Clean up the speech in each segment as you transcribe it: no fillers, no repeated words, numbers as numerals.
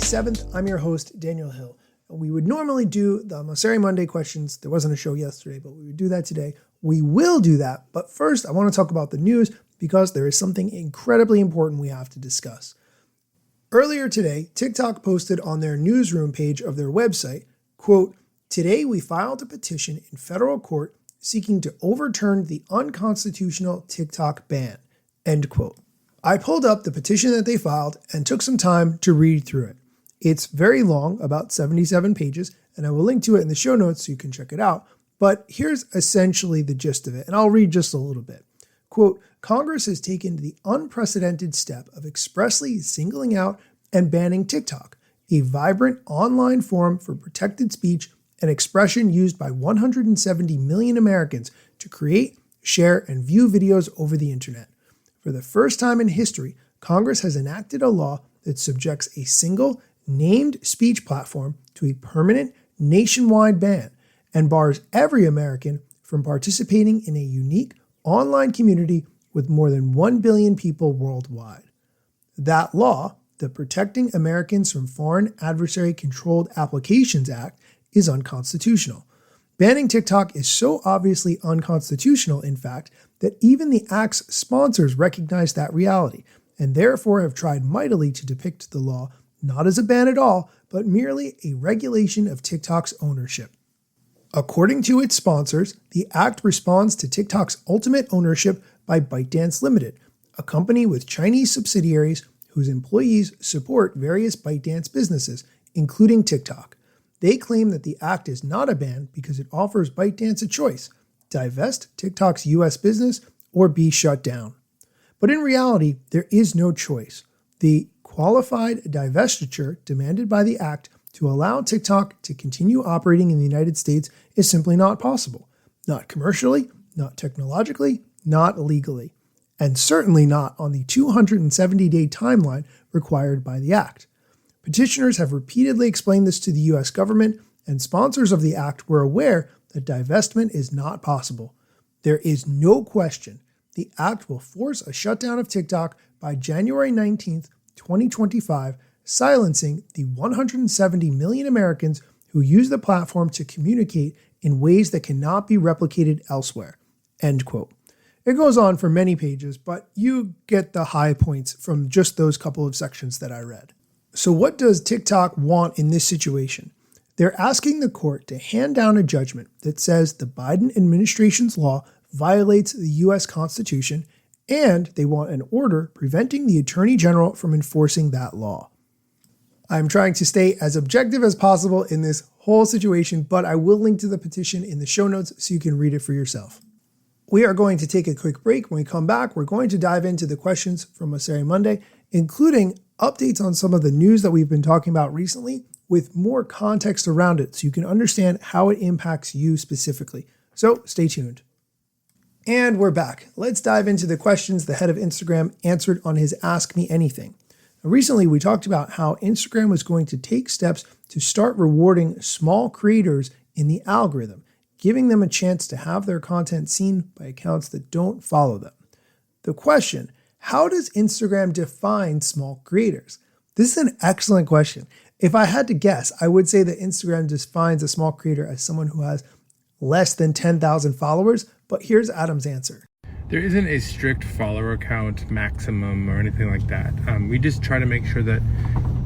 7th. I'm your host, Daniel Hill. We would normally do the Mosseri Monday questions. There wasn't a show yesterday, but we would do that today. We will do that, but first I want to talk about the news because there is something incredibly important we have to discuss. Earlier today, TikTok posted on their newsroom page of their website, quote, "Today we filed a petition in federal court seeking to overturn the unconstitutional TikTok ban," end quote. I pulled up the petition that they filed and took some time to read through it. It's very long, about 77 pages, and I will link to it in the show notes so you can check it out. But here's essentially the gist of it, and I'll read just a little bit. Quote, "Congress has taken the unprecedented step of expressly singling out and banning TikTok, a vibrant online forum for protected speech and expression used by 170 million Americans to create, share, and view videos over the internet. For the first time in history, Congress has enacted a law that subjects a single, named speech platform to a permanent, nationwide ban and bars every American from participating in a unique online community with more than 1 billion people worldwide. That law, the Protecting Americans from Foreign Adversary-Controlled Applications Act, is unconstitutional. Banning TikTok is so obviously unconstitutional, in fact, that even the Act's sponsors recognize that reality, and therefore have tried mightily to depict the law not as a ban at all, but merely a regulation of TikTok's ownership. According to its sponsors, the Act responds to TikTok's ultimate ownership by ByteDance Limited, a company with Chinese subsidiaries whose employees support various ByteDance businesses, including TikTok. They claim that the Act is not a ban because it offers ByteDance a choice: divest TikTok's US business or be shut down. But in reality, there is no choice. The qualified divestiture demanded by the Act to allow TikTok to continue operating in the United States is simply not possible. Not commercially, not technologically, not legally, and certainly not on the 270-day timeline required by the Act. Petitioners have repeatedly explained this to the US government, and sponsors of the Act were aware that divestment is not possible. There is no question the Act will force a shutdown of TikTok by January 19th, 2025, silencing the 170 million Americans who use the platform to communicate in ways that cannot be replicated elsewhere, end quote. It goes on for many pages, but you get the high points from just those couple of sections that I read. So what does TikTok want in this situation? They're asking the court to hand down a judgment that says the Biden administration's law violates the U.S. Constitution, and they want an order preventing the Attorney General from enforcing that law. I'm trying to stay as objective as possible in this whole situation, but I will link to the petition in the show notes so you can read it for yourself. We are going to take a quick break. When we come back, we're going to dive into the questions from Mosseri Monday, including updates on some of the news that we've been talking about recently with more context around it so you can understand how it impacts you specifically. So stay tuned. And we're back. Let's dive into the questions the head of Instagram answered on his Ask Me Anything. Now, recently, we talked about how Instagram was going to take steps to start rewarding small creators in the algorithm, giving them a chance to have their content seen by accounts that don't follow them. The question: how does Instagram define small creators? This is an excellent question. If I had to guess, I would say that Instagram defines a small creator as someone who has less than 10,000 followers, but here's Adam's answer. There isn't a strict follower count maximum or anything like that. We just try to make sure that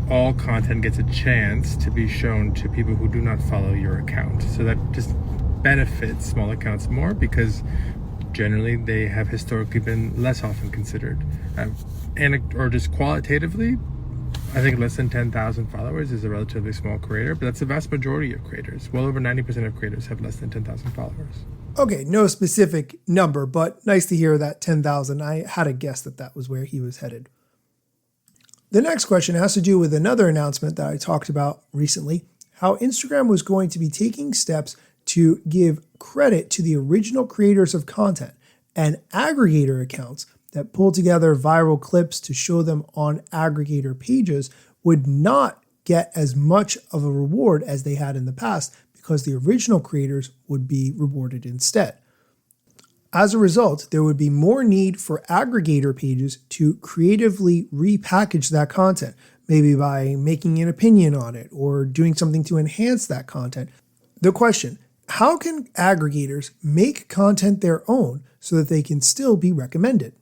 all content gets a chance to be shown to people who do not follow your account. So that just benefits small accounts more because generally they have historically been less often considered. Or just qualitatively, I think less than 10,000 followers is a relatively small creator, but that's the vast majority of creators. Well over 90% of creators have less than 10,000 followers. Okay, no specific number, but nice to hear that 10,000. I had a guess that that was where he was headed. The next question has to do with another announcement that I talked about recently, how Instagram was going to be taking steps to give credit to the original creators of content, and aggregator accounts that pull together viral clips to show them on aggregator pages would not get as much of a reward as they had in the past because the original creators would be rewarded instead. As a result, there would be more need for aggregator pages to creatively repackage that content, maybe by making an opinion on it or doing something to enhance that content. The question, how can aggregators make content their own so that they can still be recommended?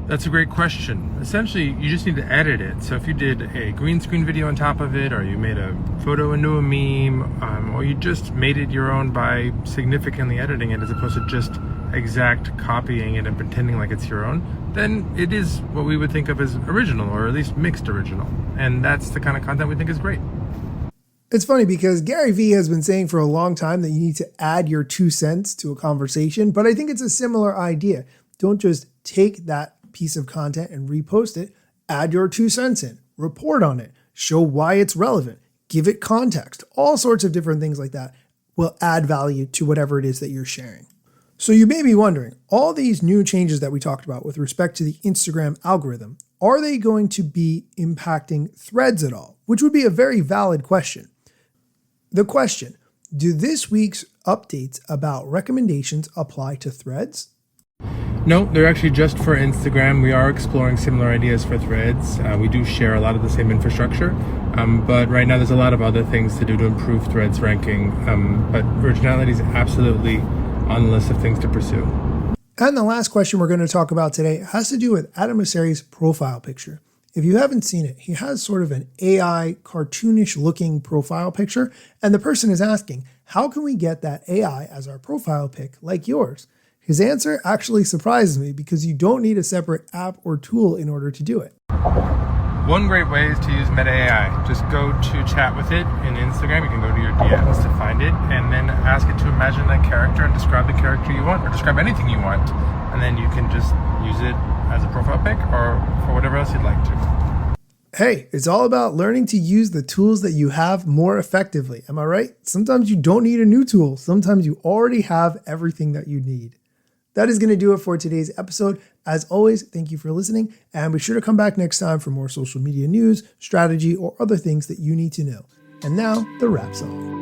That's a great question. Essentially, you just need to edit it. So if you did a green screen video on top of it, or you made a photo into a meme, or you just made it your own by significantly editing it as opposed to just exact copying it and pretending like it's your own, then it is what we would think of as original, or at least mixed original. And that's the kind of content we think is great. It's funny because Gary Vee has been saying for a long time that you need to add your 2 cents to a conversation, but I think it's a similar idea. Don't just take that piece of content and repost it, add your 2 cents in, report on it, show why it's relevant, give it context, all sorts of different things like that will add value to whatever it is that you're sharing. So you may be wondering, all these new changes that we talked about with respect to the Instagram algorithm, are they going to be impacting Threads at all? Which would be a very valid question. The question, do this week's updates about recommendations apply to Threads? No, they're actually just for Instagram. We are exploring similar ideas for Threads. We do share a lot of the same infrastructure, but right now there's a lot of other things to do to improve Threads ranking. But originality is absolutely on the list of things to pursue. And the last question we're going to talk about today has to do with Adam Mosseri's profile picture. If you haven't seen it, he has sort of an AI cartoonish looking profile picture, and the person is asking, how can we get that AI as our profile pic like yours? His answer actually surprises me because you don't need a separate app or tool in order to do it. One great way is to use Meta AI. Just go to chat with it in Instagram. You can go to your DMs to find it and then ask it to imagine that character and describe the character you want, or describe anything you want. And then you can just use it as a profile pic or for whatever else you'd like to. Hey, it's all about learning to use the tools that you have more effectively. Am I right? Sometimes you don't need a new tool. Sometimes you already have everything that you need. That is going to do it for today's episode. As always, thank you for listening, and be sure to come back next time for more social media news, strategy, or other things that you need to know. And now, the rap song.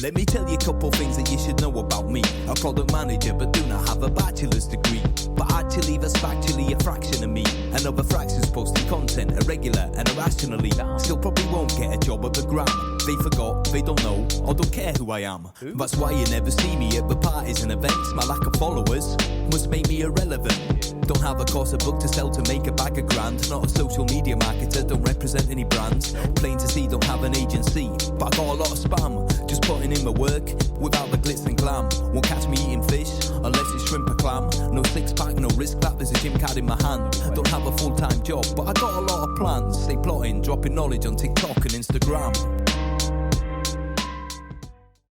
Let me tell you a couple things that you should know about me. A product manager, but do not have a bachelor's degree. But actually, that's factually a fraction of me. Another fraction's posting content irregular and irrationally. Still probably won't get a job at the Gram. They forgot, they don't know, or don't care who I am. That's why you never see me at the parties and events. My lack of followers must make me irrelevant. Don't have a course, a book to sell to make a bag of grand. Not a social media marketer, don't represent any brands. Plain to see, don't have an agency, but I got a lot of spam. Just putting in my work without the glitz and glam. Won't catch me eating fish unless it's shrimp or clam. No six pack, no risk that, there's a gym card in my hand. Don't have a full-time job, but I got a lot of plans. Stay plotting, dropping knowledge on TikTok and Instagram.